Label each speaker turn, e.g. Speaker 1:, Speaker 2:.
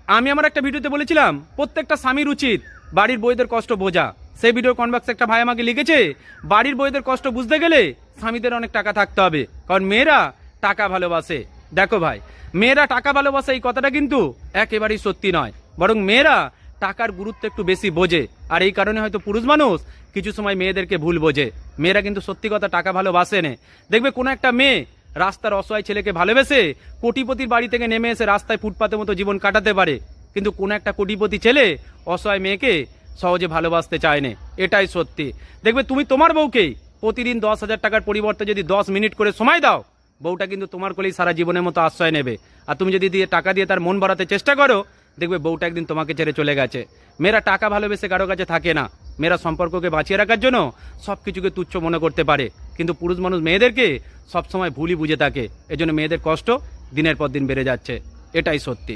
Speaker 1: আমি আমার একটা ভিডিওতে বলেছিলাম প্রত্যেকটা স্বামীর উচিত বাড়ির বউদের কষ্ট বোঝা। সেই ভিডিওর কনভাক্সে একটা ভাই আমাকে লিখেছে, বাড়ির বউদের কষ্ট বুঝতে গেলে স্বামীদের অনেক টাকা থাকতে হবে, কারণ মেয়েরা টাকা ভালোবাসে। দেখো ভাই, মেয়েরা টাকা ভালোবাসে এই কথাটা কিন্তু একেবারেই সত্যি নয়, বরং মেয়েরা টাকার গুরুত্ব একটু বেশি বোঝে। আর এই কারণে হয়তো পুরুষ মানুষ কিছু সময় মেয়েদেরকে ভুল বোঝে। মেয়েরা কিন্তু সত্যি কথা টাকা ভালোবাসে না। দেখবে কোনো একটা মেয়ে রাস্তার অসহায় ছেলেকে ভালোবেসে কোটিপতির বাড়ি থেকে নেমে এসে রাস্তায় ফুটপাতের মতো জীবন কাটাতে পারে, কিন্তু কোন একটা কোটিপতি ছেলে অসহায় মেয়েকে সহজে ভালোবাসতে চায় না। এটাই সত্যি। দেখবে তুমি তোমার বউকে প্রতিদিন 10,000 টাকার পরিবর্তে যদি 10 মিনিট করে সময় দাও, বউটা কিন্তু তোমার কোলেই সারা জীবনের মতো আশ্রয় নেবে। আর তুমি যদি টাকা দিয়ে তার মন বাড়াতে চেষ্টা করো, দেখবে বউটা একদিন তোমাকে ছেড়ে চলে গেছে। মেয়েরা টাকা ভালোবেসে কারো কাছে থাকে না। মেয়েরা সম্পর্ককে বাঁচিয়ে রাখার জন্য সব কিছুকে তুচ্ছ মনে করতে পারে, কিন্তু পুরুষ মানুষ মেয়েদেরকে সবসময় ভুলই বুঝে থাকে। এজন্য মেয়েদের কষ্ট দিনের পর দিন বেড়ে যাচ্ছে। এটাই সত্যি।